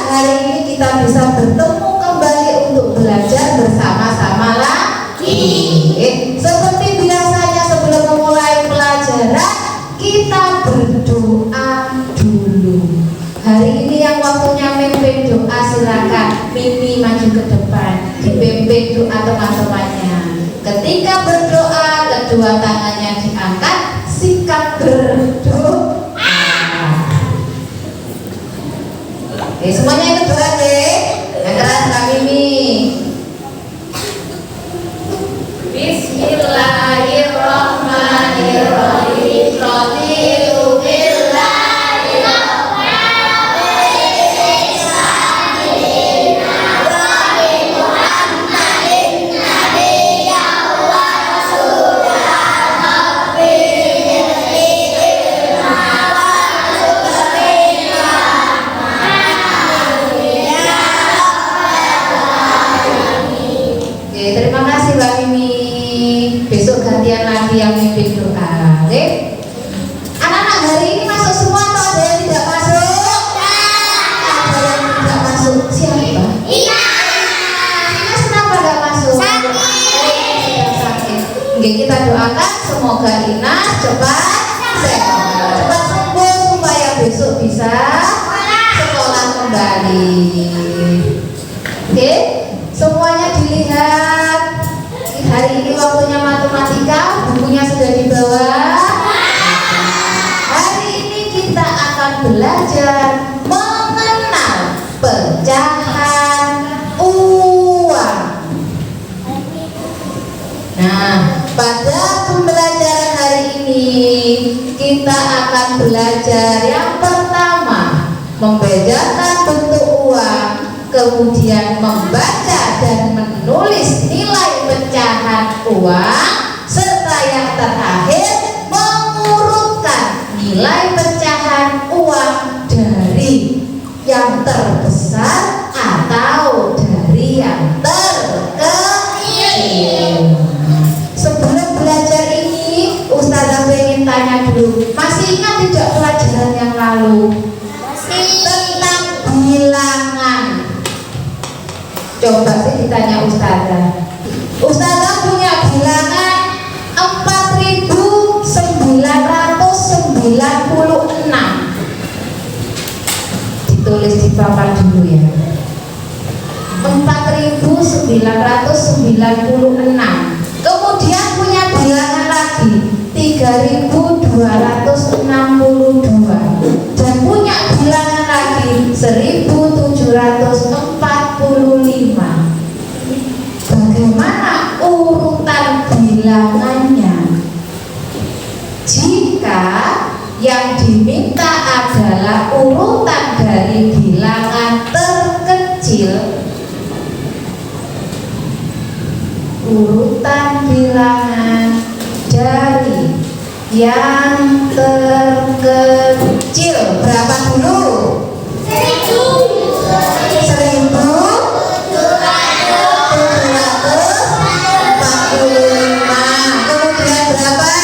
hari ini kita bisa bertemu kembali untuk belajar bersama-sama lagi. Seperti biasanya sebelum memulai pelajaran kita berdoa dulu. Hari ini yang waktunya mimpin doa, silakan Mimi maju ke depan, dipimpin doa teman-temannya. Ketika berdoa kedua tangannya diangkat, sikap berdoa. Oke, semuanya ikut doa deh. Yang keras Kak Mimi. Bismillahirrahmanirrahim. Terima kasih Mbak Mimi. Besok gantian lagi yang mimpin doa. Oke? Anak-anak hari ini masuk semua atau ada yang tidak masuk? Ada yang tidak masuk. Siapa? Iya. Mas kenapa tidak masuk? Sakit. Oke, kita doakan semoga Inas cepat sehat, cepat sembuh supaya besok bisa sekolah kembali. Oke? Semuanya dilihat. Hari ini waktunya matematika, bukunya sudah dibawa. Hari ini kita akan belajar mengenal pecahan uang. Nah, pada pembelajaran hari ini kita akan belajar yang pertama, membedakan bentuk uang, kemudian membaca dan menulis nilai pecahan uang, serta yang terakhir mengurutkan nilai pecahan uang dari yang terbesar atau dari yang terkecil. Sebelum belajar ini, Ustazah pengen tanya dulu, masih ingat tidak pelajaran yang lalu? Tentang bilangan. Coba sih ditanya Ustazah. Ustazah punya bilangan 4.996. Ditulis di papan dulu ya. 4.996. Kemudian punya bilangan lagi 3.262 dan punya bilangan lagi 1.745. Bagaimana urutan bilangannya? Jika yang diminta adalah urutan dari bilangan terkecil, urutan bilangan dari yang terkecil berapa dulu? 1.745. Kemudian berapa? 4.996.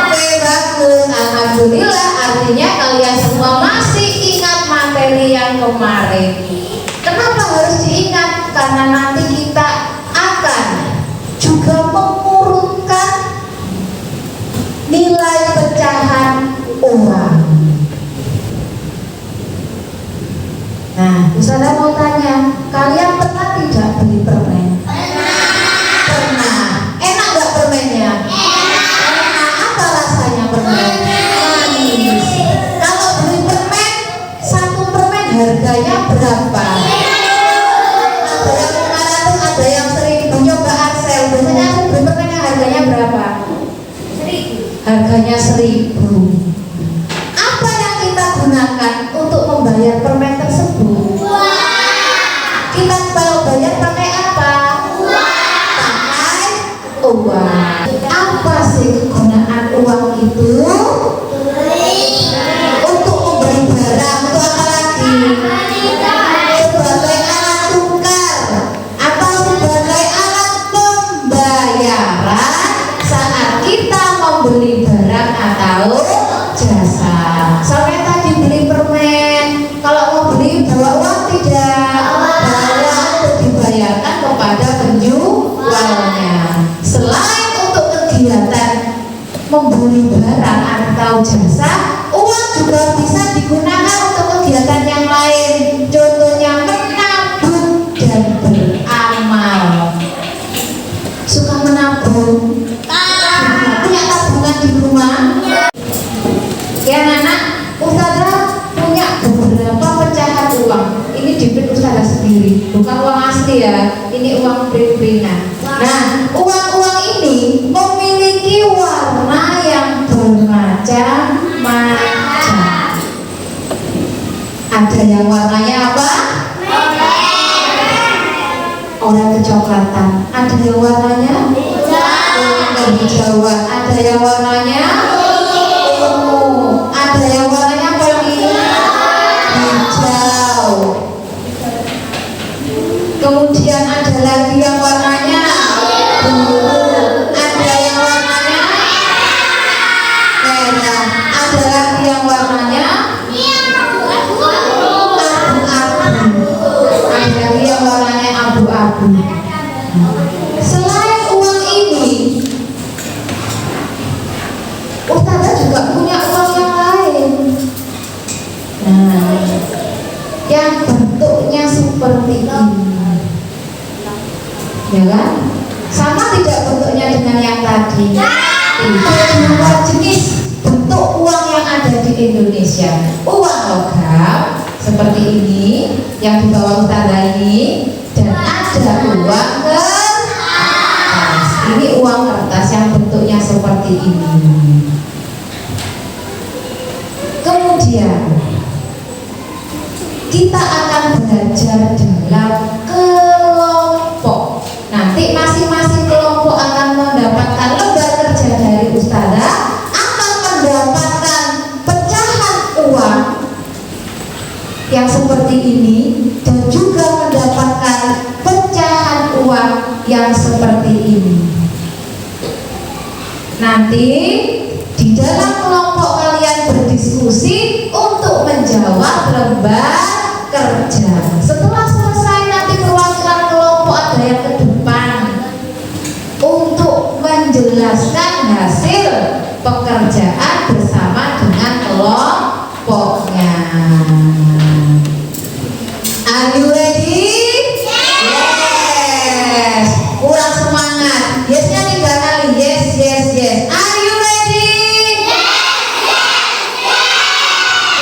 Oke, bagus. Alhamdulillah, artinya kalian semua masih ingat materi yang kemarin. Kenapa harus diingat? Karena nanti kita akan juga mengurutkan nilai pecahan uang. Nah, Ustazah mau tanya, kalian pernah tidak beli permen? Pernah. Enak gak permennya? Enak. Apa rasanya permen? Manis. Kalau beli permen, satu permen harganya berapa? Ada yang 500, ada yang 1.000. Coba Ansel, biasanya aku beli permen yang harganya berapa? 1.000. Harganya 1.000. Apa yang kita gunakan untuk membayar permen tersebut? Kita kalau bayar pakai apa? Pakai uang. Apa sih kegunaan uang itu? Untuk membeli barang. Untuk apa lagi? beli barang atau jasa, uang juga bisa digunakan untuk kegiatan yang lain. Contohnya menabung dan beramal. Suka menabung? Punya tabungan di rumah? Ya anak, Ustazah punya beberapa pecahan uang. Ini diberi Ustazah sendiri, bukan uang asli ya. Ini uang print-printan. Nah, uang-uang ini memiliki warna yang bermacam-macam. Ada yang warnanya apa? Oranye kecoklatan. Ada yang warnanya kehijauan. Ada yang warnanya ungu. Ada yang warnanya apa lagi? Hijau. Kemudian ada lagi yang warnanya biru. Ada yang warnanya merah. Ada lagi yang warnanya abu-abu. Ada lagi yang warnanya abu-abu. Selain uang ini, Ustazah juga punya uang yang lain. Nah, yang bentuknya seperti ini, ya kan? Sama tidak bentuknya dengan yang tadi? Tidak. Dua jenis bentuk uang yang ada di Indonesia. Uang logam seperti ini yang di bawah Ustazah ini, dan ada uang kertas. Ini uang kertas yang bentuknya seperti ini. Kemudian kita akan belajar dalam kelompok. Nanti masing-masing kelompok akan mendapatkan lembar kerja dari Ustazah, akan mendapatkan pecahan uang yang seperti ini, dan juga mendapatkan pecahan uang yang seperti ini. Nanti di dalam kelompok kalian berdiskusi untuk menjawab lembar kerja. Setelah selesai, nanti perwakilan kelompok ada yang ke depan untuk menjelaskan hasil pekerjaan bersama dengan kelompoknya. Are you ready? Yes. Kurang semangat. Yesnya 3 kali. Yes, yes, yes. Are you ready?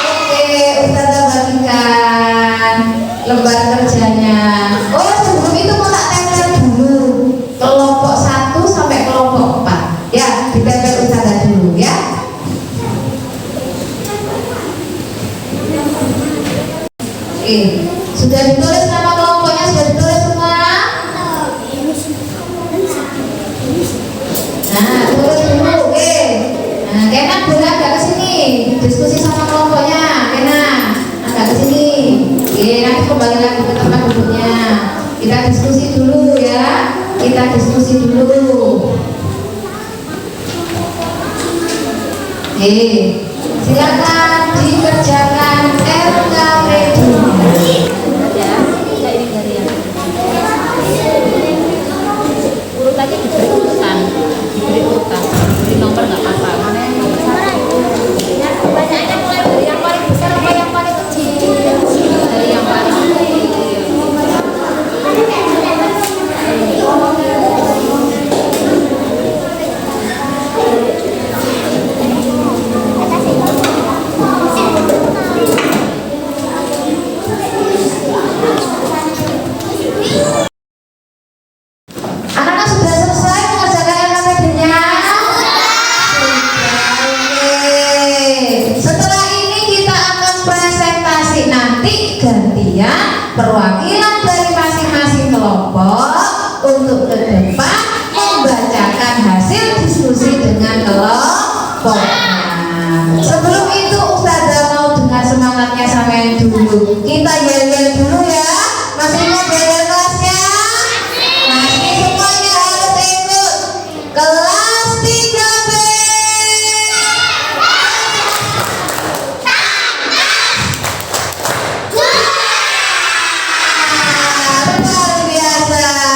Oke, Ustazah bagikan lembar kerjanya. Oh, sebelum itu mau tak tempel dulu kelompok 1 sampai kelompok 4. Ya, ditempel Ustazah dulu ya. Oke, sudah ditulis nama kelompoknya, sudah ditulis semua? Nah, tulis dulu, oke. Nah, Kena boleh agak kesini, diskusi sama kelompoknya. Kena, agak kesini. Oke, nanti kembali lagi ke tempat duduknya. Kita diskusi dulu ya. Kita diskusi dulu. Oke, silakan dikerjakan LKPD-nya. Urutannya diberi urutan, diberi nomor nggak apa-apa. Mana yang nomor 1? Pertanyaannya mulai dari yang paling besar atau yang paling kecil? Dari yang paling kecil. Anak-anak sudah selesai mengerjakan LKPD-nya? Setelah ini kita akan presentasi. Nanti gantian perwakilan dari masing-masing kelompok untuk ke depan membacakan hasil diskusi dengan kelompoknya. Sebelum itu Ustazah mau dengar semangatnya sampean dulu. Kita yel-yel dulu ya. Masih ingat yel-yel kelasnya? Masih, semuanya harus ikut. Kelas 3B. Luar biasa.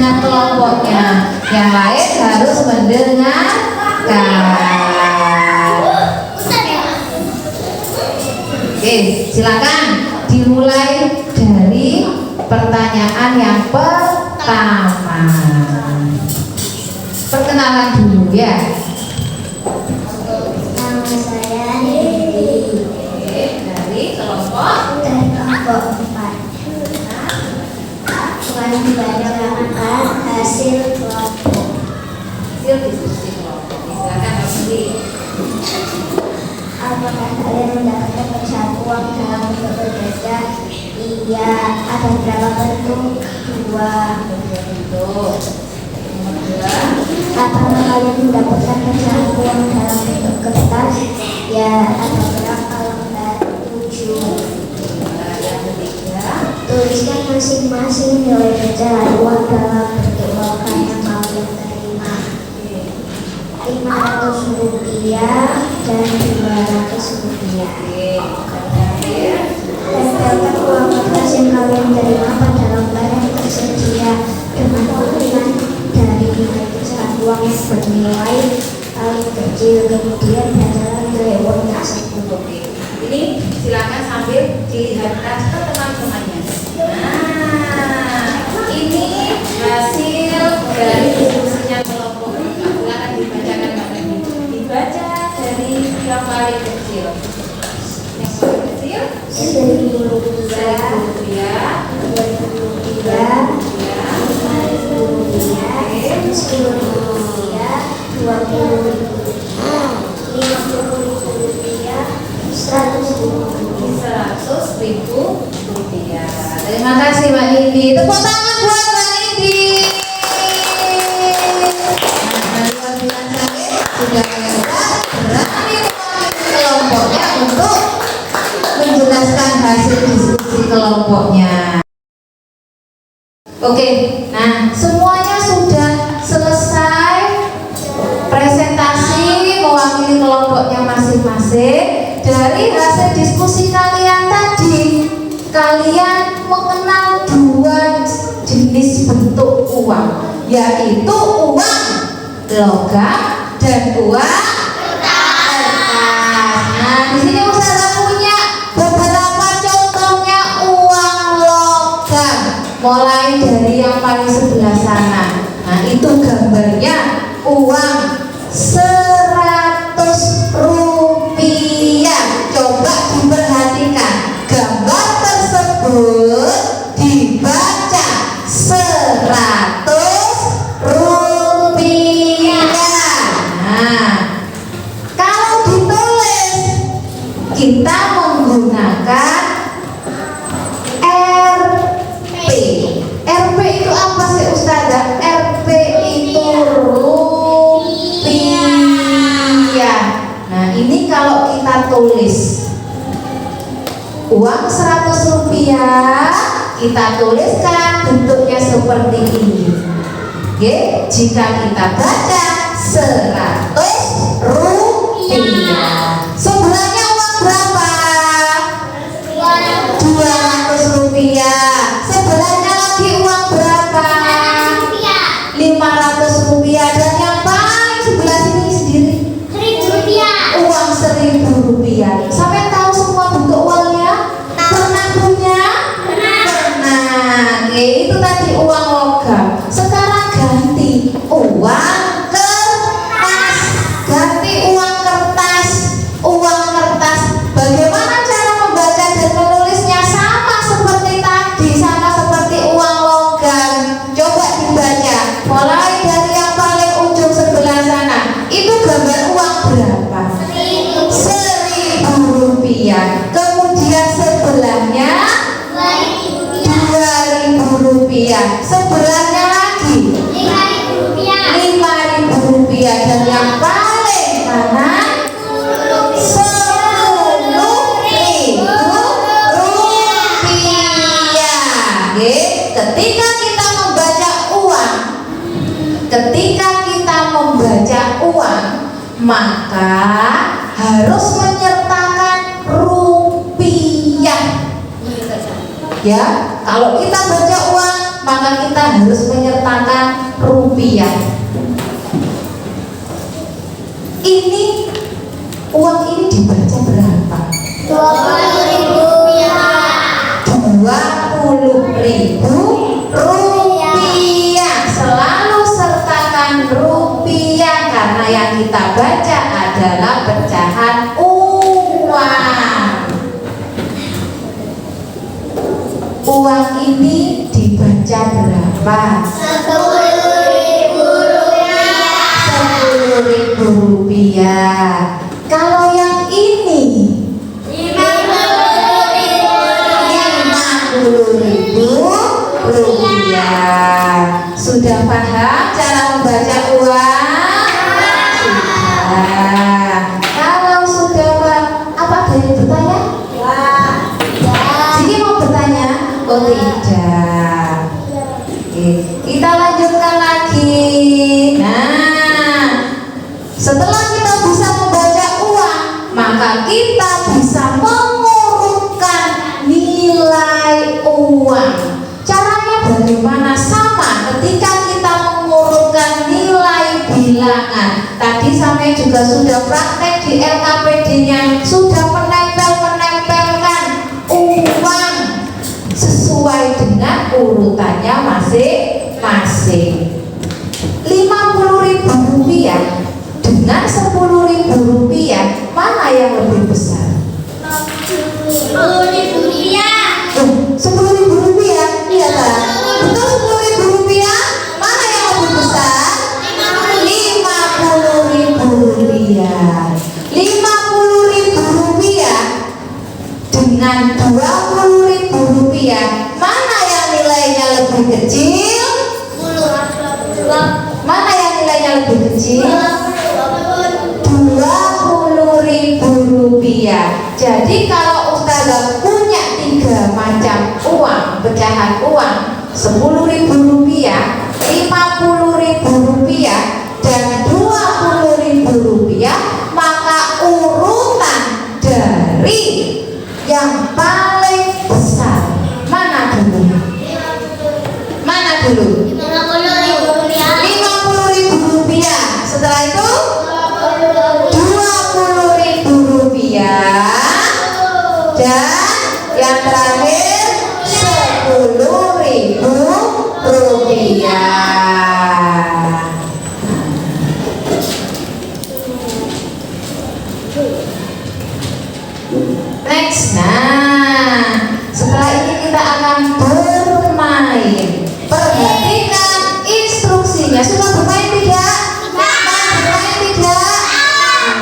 dengan kelompoknya. Yang lain harus mendengarkan. Oke, silakan dimulai dari pertanyaan yang pertama. Perkenalan dulu ya. Nama saya Dewi Dari kelompok dari kelompok 4. Akan dibacakan hasil kelompok. hasil diskusi kelompok. Silakan Mbak Sindi. Apakah kalian mendapatkan pecahan uang dalam bentuk berbeda? Iya. Ada berapa bentuk? 2. Bentuk. Nomor 2. Apakah kalian mendapatkan pecahan uang dalam bentuk kertas? Ya. Ada berapa lembar? 7. Yang ketiga. Tuliskan masing-masing nilai pecahan uang dalam bentuk logam yang kalian terima. 500 rupiah dan 200 rupiah. Oke. Yang terakhir. Tempelkan uang kertas yang kalian terima pada lembar yang tersedia dengan urutan dari nilai pecahan uang yang bernilai paling kecil. Kemudian bacalah nilai uang tersebut. Oke. Ini silakan sambil dilihatkan ke teman-temannya. Nah, ini hasil dari diskusinya kelompok. Silakan dibacakan Mbak Dewi. Dibaca dari yang paling kecil. Yang paling kecil 1.000 rupiah, 1.000 rupiah, 2.000 rupiah, 5.000 rupiah, 10.000 rupiah, 20.000 rupiah, 50.000 rupiah, 100.000 rupiah. 100.000 rupiah. Terima kasih Mbak Nindi. Tepuk tangan buat Mbak Nindi. Nah, luar biasa ya. Sudah hebat, berani mewakili kelompoknya untuk menjelaskan hasil diskusi kelompoknya. Oke, nah semuanya sudah selesai presentasi mewakili kelompoknya masing-masing. Dari hasil diskusi kalian tadi, kalian mengenal 2 jenis bentuk uang, yaitu uang logam dan uang kertas. Nah, di sini Ustazah punya beberapa contohnya uang logam, mulai dari yang paling sebelah sana. Nah, itu gambarnya uang 100 rupiah. Coba diperhatikan gambar tersebut, dibaca 100 rupiah. Nah, kalau ditulis kita menggunakan RP. RP itu apa sih Ustazah? RP itu rupiah. Nah, ini kalau kita tulis uang 100 rupiah, kita tuliskan bentuknya seperti ini. Oke, jika kita baca 100 rupiah, sebelahnya uang berapa? 200 rupiah. Sebelahnya lagi uang berapa? 500 rupiah. Dan yang paling sebelah sini sendiri uang 1.000 rupiah. Sampai tahu semua bentuk uangnya? Pernah punya? Pernah. Oke, itu tadi uang logam. Sekarang ganti uang kertas. Ganti uang kertas. Uang kertas. Bagaimana cara membaca dan menulisnya? Sama seperti tadi, sama seperti uang logam. Coba dibaca. Mulai dari yang paling ujung sebelah sana. Itu gambar uang berapa? 1.000 rupiah. Kemudian sebelahnya 2.000 rupiah. Sebelahnya lagi 5.000 rupiah. Dan yang paling kanan 10.000 rupiah. Oke, ketika kita membaca uang, maka harus menyertakan rupiah. Ya, kalau kita baca uang maka kita harus menyertakan rupiah. Ini uang ini dibaca berapa? 20.000 rupiah. 20.000 rupiah. Selalu sertakan rupiah karena yang kita baca adalah pecahan uang. Uang ini dibaca berapa? 10.000 rupiah. 10.000 rupiah. Kalau yang ini 50.000 rupiah. Sudah paham cara membaca uang? Sudah. Kalau sudah paham, apa ada yang bertanya? Jadi mau bertanya? Oh tidak. Oke, kita lanjutkan lagi. Nah, setelah kita bisa membaca uang, maka kita bisa mengurutkan nilai uang. Caranya bagaimana? Sama ketika kita mengurutkan nilai bilangan. Tadi sampai juga sudah praktek di LKPD-nya, sudah menempelkan uang sesuai dengan urutannya masing-masing. 50.000 rupiah dengan 10.000 rupiah, mana yang lebih besar? 10.000 rupiah. 10.000 rupiah, iya tak? Betul 10.000 rupiah, mana yang lebih besar? 50.000 rupiah. 50.000 rupiah dengan 20.000 rupiah, mana yang nilainya lebih kecil? Mana yang nilainya lebih kecil? 20.000 rupiah. Jadi kalau Ustazah punya 3 macam uang, pecahan uang, 10.000 rupiah, 50.000 rupiah, dan 20.000 rupiah, maka urutan dari yang paling besar mana dulu? Mana dulu? 50.000 rupiah. 50.000 rupiah. Setelah itu 20.000 rupiah, dan yang terakhir 10.000 rupiah. Next, nah setelah ini kita akan bermain. Perhatikan instruksinya. Sudah bermain tidak? Bermain tidak?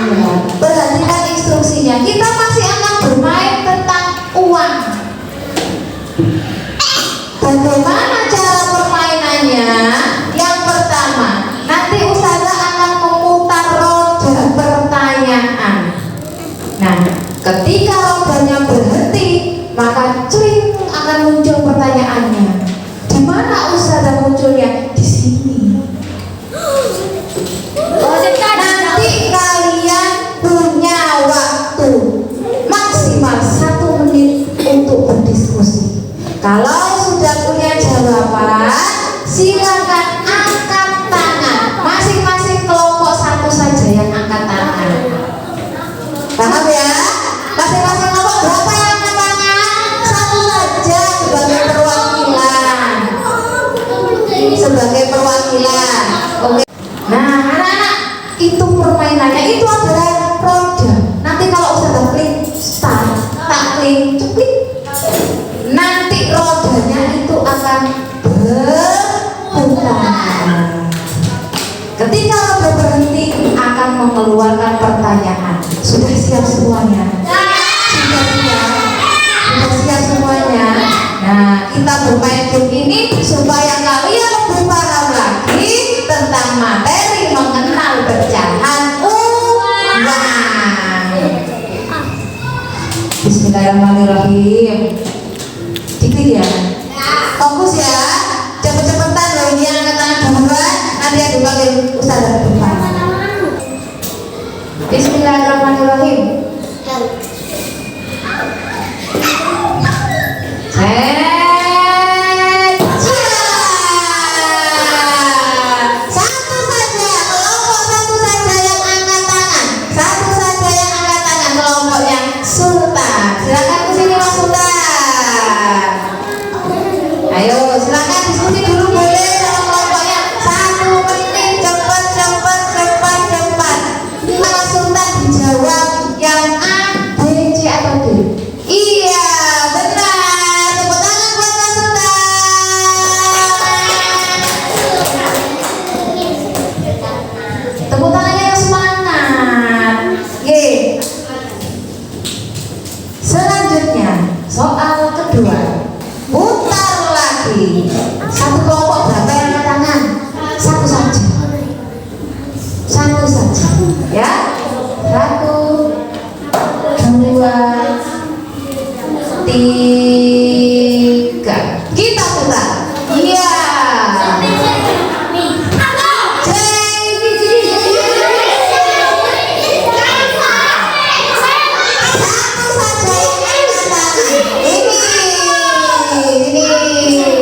Iya. Perhatikan instruksinya. Kita masih akan bermain tentang uang. Bagaimana cara permainannya? Yang pertama, nanti Ustazah akan memutar roda pertanyaan. Nah, ketika rodanya berhenti, maka cling akan muncul pertanyaannya. Di mana Ustazah munculnya? Di sini. Nanti kalian punya waktu maksimal 1 menit untuk berdiskusi. Kalau sudah punya jawaban, silakan angkat tangan. Masing-masing kelompok satu saja yang angkat tangan. Paham ya? Masing-masing kelompok berapa yang angkat tangan? Satu saja sebagai perwakilan. Sebagai perwakilan. Oke. Nah, anak-anak, itu permainannya. Itu adalah roda. Nanti kalau Ustazah klik start, tak klik ceplik, nanti rodanya itu akan berputar. Ketika roda berhenti, akan mengeluarkan pertanyaan. Sudah siap semuanya? Sudah siap? Sudah siap semuanya? Nah, kita bermain game ini supaya kalian lebih paham lagi tentang materi mengenal pecahan uang. Bismillahirrahmanirrahim. Dikit ya? Fokus ya? Cepet-cepetan loh, ini angkat tangan duluan, nanti yang dipanggil Ustazah ke depan. Bismillahirrahmanirrahim.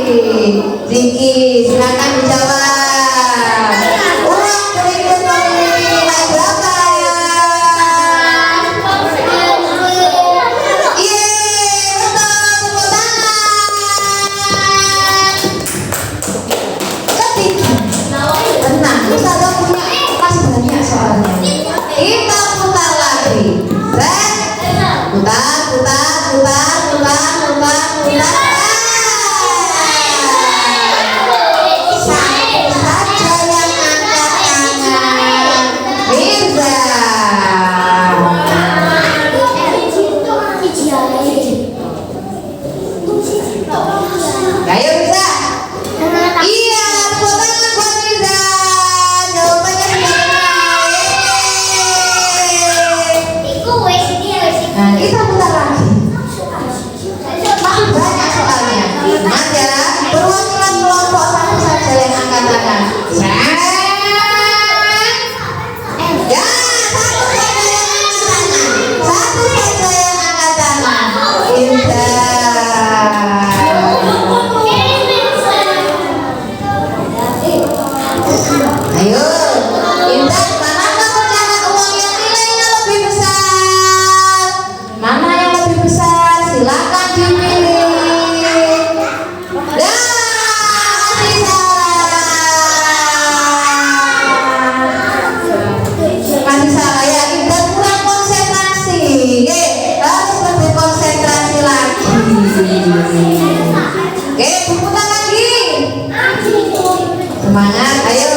Ziki, silakan dijawab. Uang berikut memiliki nilai berapa ya? Yeay, betul, tepuk tangan. Ketiga, tenang, Ustazah punya masih banyak soalnya. Kita putar lagi. Putar, putar, putar, putar, putar, putar. Satu saja yang angkat tangan. Mirza. Ayo Mirza. Iya, tepuk tangan buat Mirza. Jawabannya benar. Nah, kita putar lagi. Masih banyak soalnya. Ingat ya, perwakilan kelompok satu saja yang angkat tangan. Ya, satu saja yang angkat tangan. Satu saja yang angkat tangan. Ayo, Intan, manakah pecahan uang yang nilainya lebih besar? Mana yang lebih besar? Silakan dipilih. Dan masih salah. Masih salah ya, Intan kurang konsentrasi. Harus lebih konsentrasi lagi. Diputar lagi. Semangat, ayo.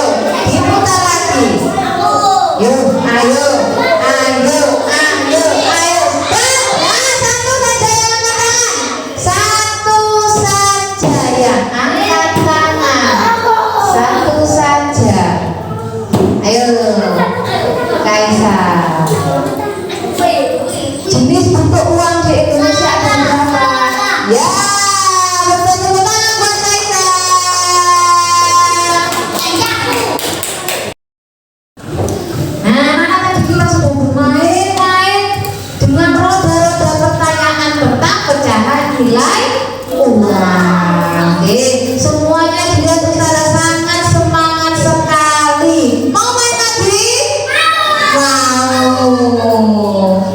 Diputar lagi. Yuk, ayo, ayo, ayo, ayo. Nah, satu saja yang angkat tangan. Satu saja yang angkat tangan. Satu saja. Ayo, Kaisar. Jenis bentuk uang di Indonesia ada berapa? Ya, betul, tepuk tangan buat Kaisar. Nah, mana tadi kita sudah bermain-main dengan roda-roda pertanyaan tentang pecahan nilai uang. Oke, semuanya dilihat secara sangat semangat sekali. Mau main lagi? Mau.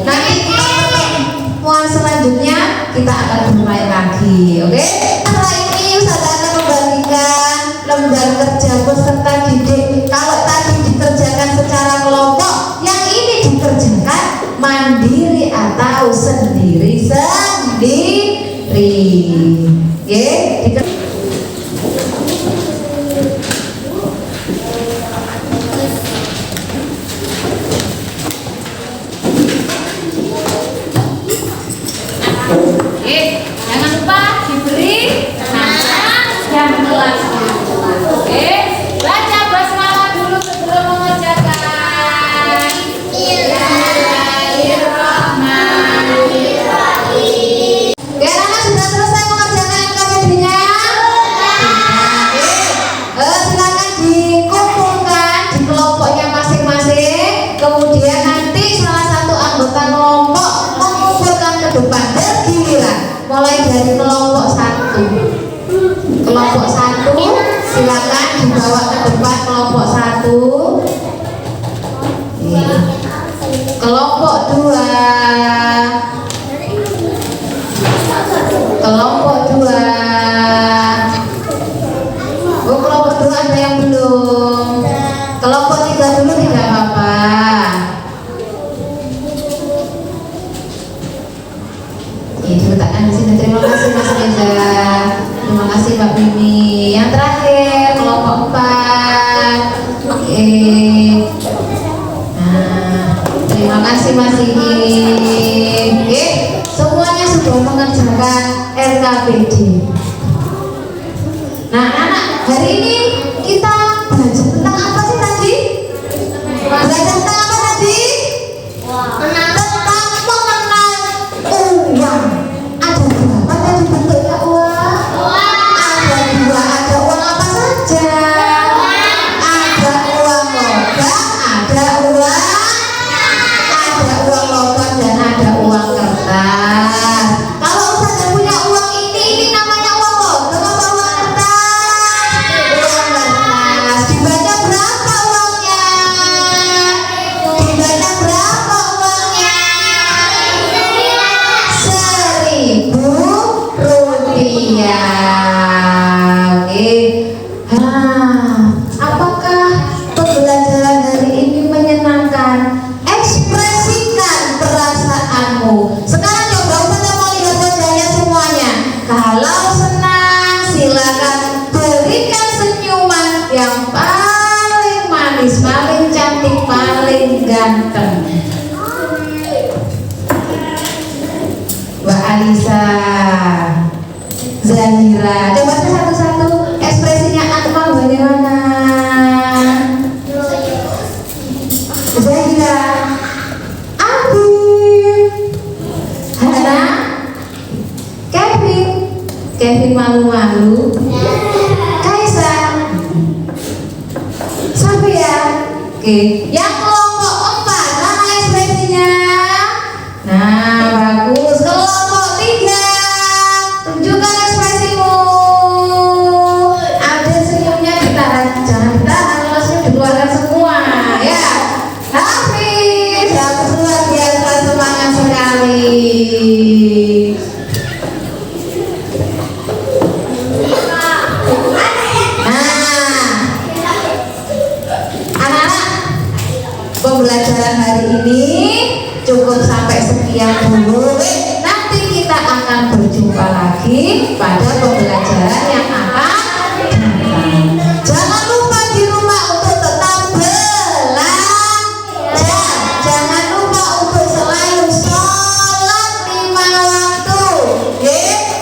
Nanti pertemuan selanjutnya kita akan bermain lagi. Oke? Setelah ini Ustazah akan membagikan lembar kerja peserta didik. Kalau tadi dikerjakan secara kelompok, yang ini dikerjakan mandiri atau sendiri-sendiri. Oke? Jangan lupa diberi nama dan kelasnya. Oke, baca basmalah dulu sebelum mengerjakan. Bismillahirrahmanirrahim. Oke, anak sudah selesai mengerjakan NKBD-nya? Silakan dikumpulkan di kelompoknya masing-masing. Kemudian nanti salah satu anggota kelompok mengumpulkan ke depan bergiliran. Mulai dari kelompok satu. Kelompok satu silakan dibawa ke depan kelompok satu. Kelompok dua. Kelompok dua. Oh, kelompok dua ada yang belum. Kelompok tiga dulu tidak apa-apa. Diletakkan di sini. Terima kasih Mas Reza. Terima kasih Mbak Mimi. Yang terakhir kelompok 4. ya. Oke. Apakah pembelajaran hari ini menyenangkan? Ekspresikan perasaanmu. Sekarang coba Ustazah mau lihat wajahnya semuanya. Kalau senang, silakan berikan senyuman yang paling manis, paling cantik, paling ganteng. Mbak Alisa, Zahira, coba satu-satu ekspresinya Akmal bagaimana? Zahira, Abim, Hana, Kevin malu-malu, Kaisa, Safia. Oke, yang kelompok 4 mana ekspresinya? Nah, bagus. Kelompok 3, tunjukkan ekspresimu. Ada senyumnya ditahan, jangan ditahan, langsung dikeluarkan semua ya. Hafiz, harus luar biasa semangat sekali. Pembelajaran hari ini cukup sampai sekian dulu. Nanti kita akan berjumpa lagi pada pembelajaran yang akan datang. Jangan lupa di rumah untuk tetap belajar. Jangan lupa untuk selalu sholat 5 waktu,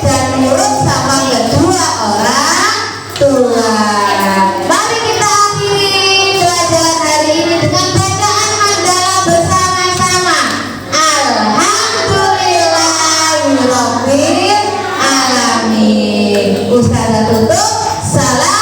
dan nurut sama kedua orang tua. Mari kita akhiri pelajaran hari ini dengan bacaan hamdalah bersama-sama. Alhamdulillahirabbil alamin. Ustazah tutup. Salam.